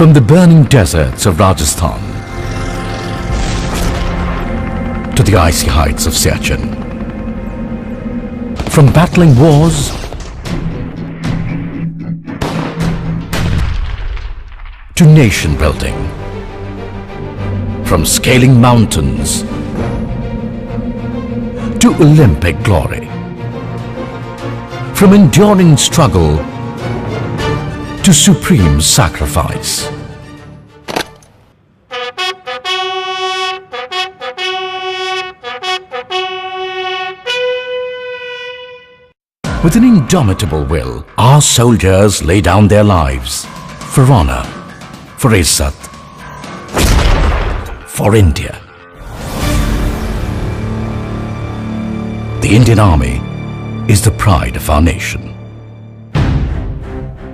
From the burning deserts of Rajasthan to the icy heights of Siachen, from battling wars to nation building, from scaling mountains to Olympic glory, from enduring struggle to supreme sacrifice. With an indomitable will, our soldiers lay down their lives for honor, for Izzat, for India. The Indian Army is the pride of our nation.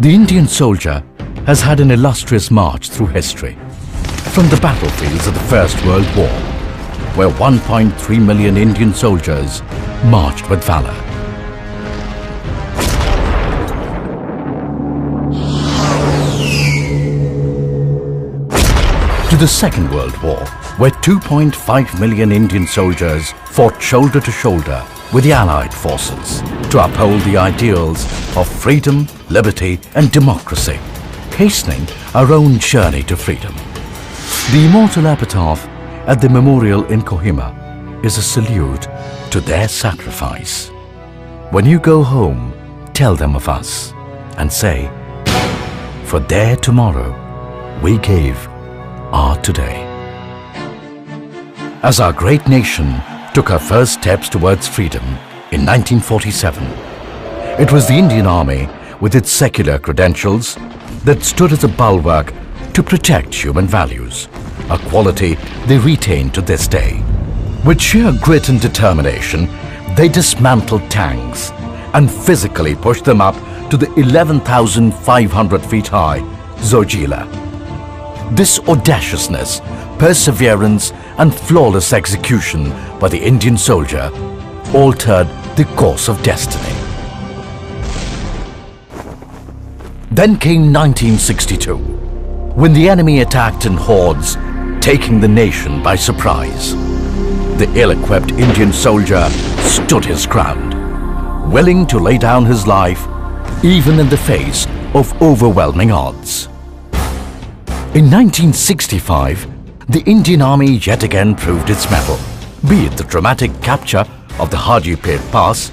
The Indian soldier has had an illustrious march through history. From the battlefields of the First World War, where 1.3 million Indian soldiers marched with valor, to the Second World War, where 2.5 million Indian soldiers fought shoulder to shoulder with the Allied forces to uphold the ideals of freedom, liberty and democracy, hastening our own journey to freedom. The immortal epitaph at the memorial in Kohima is a salute to their sacrifice. When you go home, tell them of us and say, for their tomorrow we gave our today. As our great nation took her first steps towards freedom in 1947, it was the Indian Army with its secular credentials that stood as a bulwark to protect human values, a quality they retain to this day. With sheer grit and determination, they dismantled tanks and physically pushed them up to the 11,500 feet high Zojila. This audaciousness, perseverance and flawless execution by the Indian soldier altered the course of destiny. Then came 1962, when the enemy attacked in hordes, taking the nation by surprise. The ill-equipped Indian soldier stood his ground, willing to lay down his life even in the face of overwhelming odds. In 1965, the Indian Army yet again proved its mettle, be it the dramatic capture of the Hajipir Pass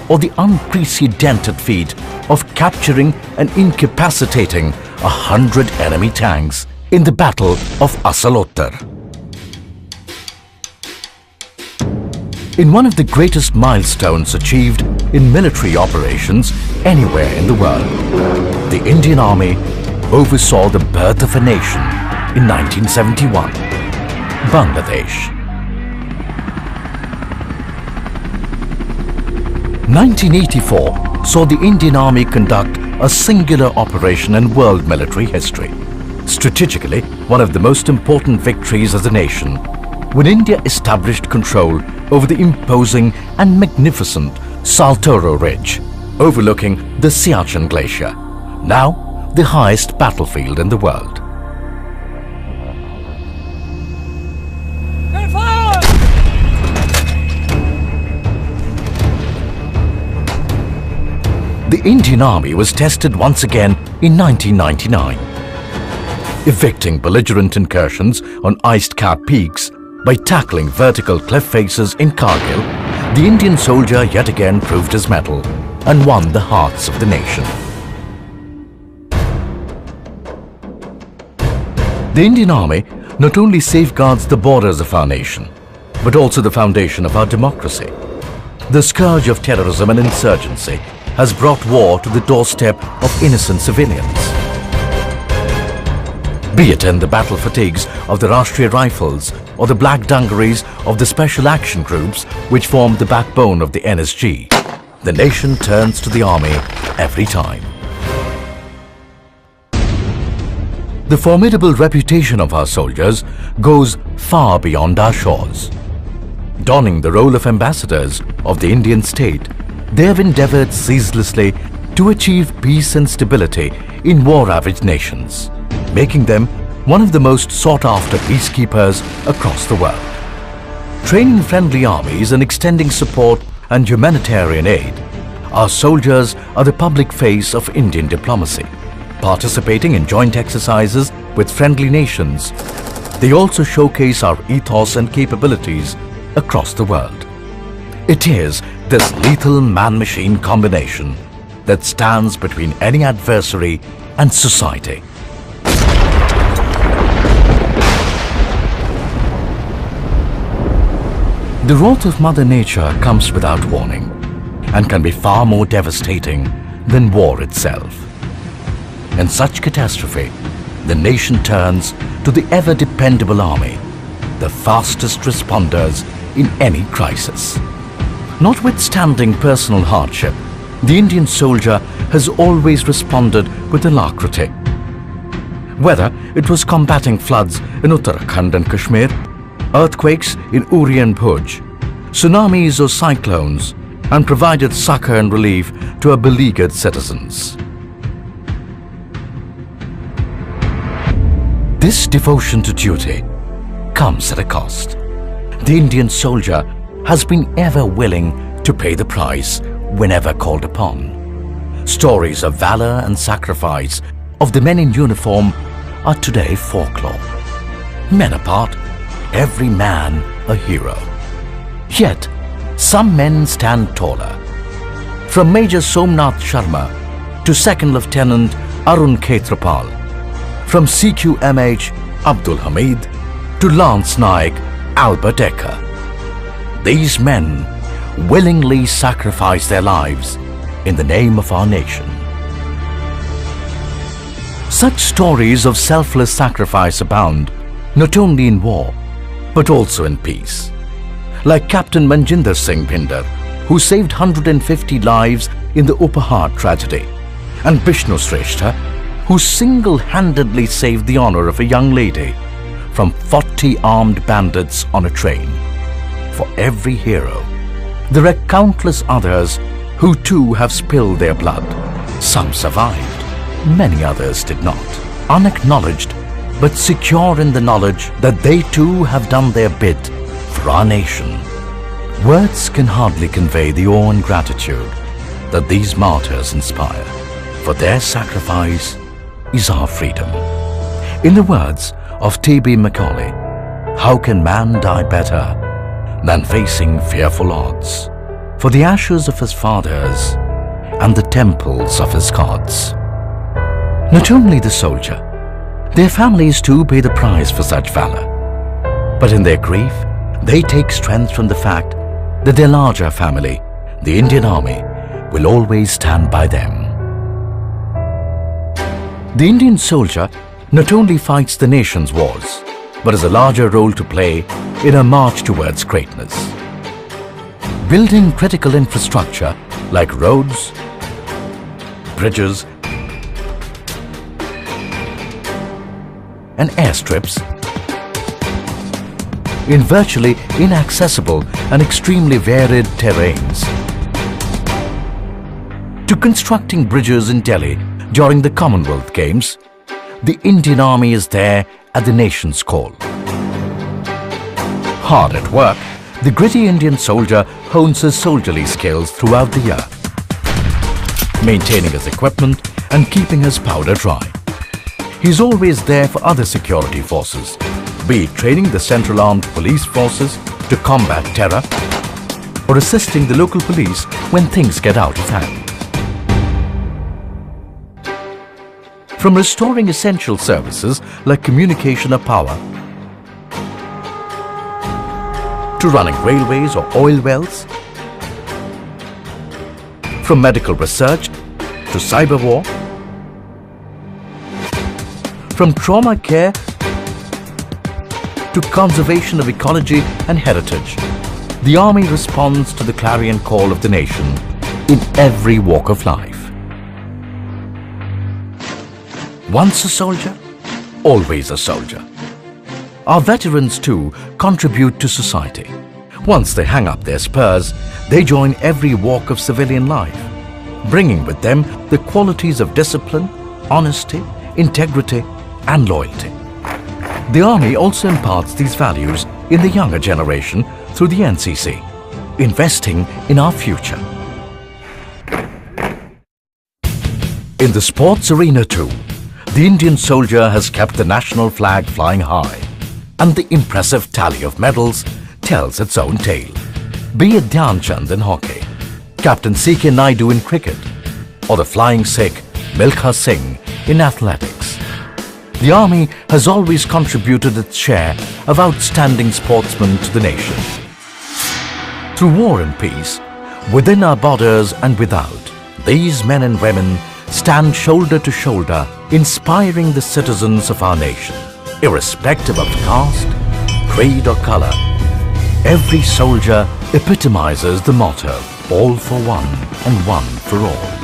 or the unprecedented feat of capturing and incapacitating 100 enemy tanks in the Battle of Asal-Uttar. In one of the greatest milestones achieved in military operations anywhere in the world, the Indian Army oversaw the birth of a nation in 1971, Bangladesh. 1984 saw the Indian Army conduct a singular operation in world military history. Strategically, one of the most important victories as a nation, when India established control over the imposing and magnificent Saltoro Ridge, overlooking the Siachen Glacier, now the highest battlefield in the world. The Indian Army was tested once again in 1999, evicting belligerent incursions on ice-capped peaks by tackling vertical cliff faces in Kargil. The Indian soldier yet again proved his mettle and won the hearts of the nation. The Indian Army not only safeguards the borders of our nation, but also the foundation of our democracy. The scourge of terrorism and insurgency has brought war to the doorstep of innocent civilians. Be it in the battle fatigues of the Rashtriya Rifles or the black dungarees of the Special Action Groups which form the backbone of the NSG, the nation turns to the army every time. The formidable reputation of our soldiers goes far beyond our shores. Donning the role of ambassadors of the Indian state, they have endeavored ceaselessly to achieve peace and stability in war-ravaged nations. making them one of the most sought-after peacekeepers across the world. Training friendly armies and extending support and humanitarian aid, our soldiers are the public face of Indian diplomacy. Participating in joint exercises with friendly nations, they also showcase our ethos and capabilities across the world. It is this lethal man-machine combination that stands between any adversary and society. The wrath of Mother Nature comes without warning and can be far more devastating than war itself. In such catastrophe, the nation turns to the ever-dependable army, the fastest responders in any crisis. Notwithstanding personal hardship, the Indian soldier has always responded with alacrity. Whether it was combating floods in Uttarakhand and Kashmir, earthquakes in Uri and Bhuj, tsunamis or cyclones, and provided succor and relief to our beleaguered citizens. This devotion to duty comes at a cost. The Indian soldier has been ever willing to pay the price whenever called upon. Stories of valor and sacrifice of the men in uniform are today folklore. Men apart, every man a hero. Yet, some men stand taller. From Major Somnath Sharma to Second Lieutenant Arun Khetrapal, from CQMH Abdul Hamid to Lance Naik Albert Ecker. These men willingly sacrifice their lives in the name of our nation. Such stories of selfless sacrifice abound not only in war, but also in peace. Like Captain Manjinder Singh Bhinder, who saved 150 lives in the Upahar tragedy, and Bishnu Shrestha, who single-handedly saved the honor of a young lady from 40 armed bandits on a train. For every hero, there are countless others who too have spilled their blood. Some survived, many others did not. Unacknowledged, but secure in the knowledge that they too have done their bit for our nation. Words can hardly convey the awe and gratitude that these martyrs inspire. For their sacrifice is our freedom. In the words of T.B. Macaulay, how can man die better than facing fearful odds for the ashes of his fathers and the temples of his gods? Not only the soldier, their families too pay the price for such valor. But in their grief, they take strength from the fact that their larger family, the Indian Army, will always stand by them. The Indian soldier not only fights the nation's wars, but has a larger role to play in a march towards greatness. Building critical infrastructure like roads, bridges, and airstrips in virtually inaccessible and extremely varied terrains, to constructing bridges in Delhi during the Commonwealth Games, the Indian Army is there at the nation's call. Hard at work, the gritty Indian soldier hones his soldierly skills throughout the year, maintaining his equipment and keeping his powder dry. He's always there for other security forces, be it training the Central Armed Police Forces to combat terror or assisting the local police when things get out of hand. From restoring essential services like communication or power, to running railways or oil wells, from medical research to cyber war, from trauma care to conservation of ecology and heritage, the Army responds to the clarion call of the nation in every walk of life. Once a soldier, always a soldier. Our veterans too contribute to society. Once they hang up their spurs, they join every walk of civilian life, bringing with them the qualities of discipline, honesty, integrity, and loyalty. The Army also imparts these values in the younger generation through the NCC, investing in our future. In the sports arena too, the Indian soldier has kept the national flag flying high, and the impressive tally of medals tells its own tale. Be it Dhyan Chand in hockey, Captain C.K. Naidu in cricket, or the flying Sikh Milkha Singh in athletics. The Army has always contributed its share of outstanding sportsmen to the nation. Through war and peace, within our borders and without, these men and women stand shoulder to shoulder, inspiring the citizens of our nation. Irrespective of caste, creed or color, every soldier epitomizes the motto, all for one and one for all.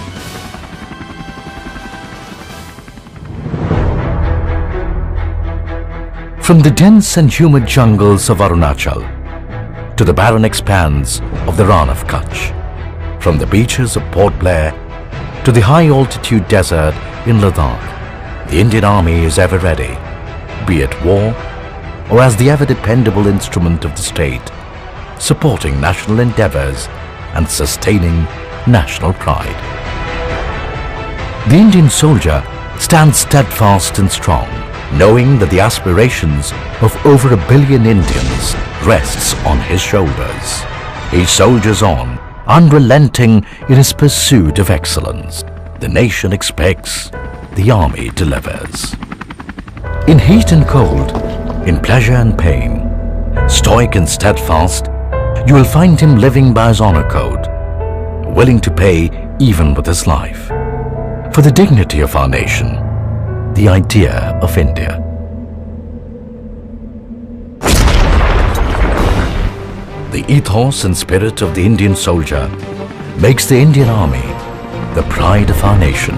From the dense and humid jungles of Arunachal to the barren expanse of the Rann of Kutch, from the beaches of Port Blair to the high-altitude desert in Ladakh, the Indian Army is ever ready, be it war or as the ever-dependable instrument of the state, supporting national endeavors and sustaining national pride. The Indian soldier stands steadfast and strong, knowing that the aspirations of over 1 billion Indians rests on his shoulders. He soldiers on, unrelenting in his pursuit of excellence. The nation expects, the Army delivers. In heat and cold, in pleasure and pain, stoic and steadfast, you will find him living by his honor code, willing to pay even with his life, for the dignity of our nation, the idea of India. The ethos and spirit of the Indian soldier makes the Indian Army the pride of our nation.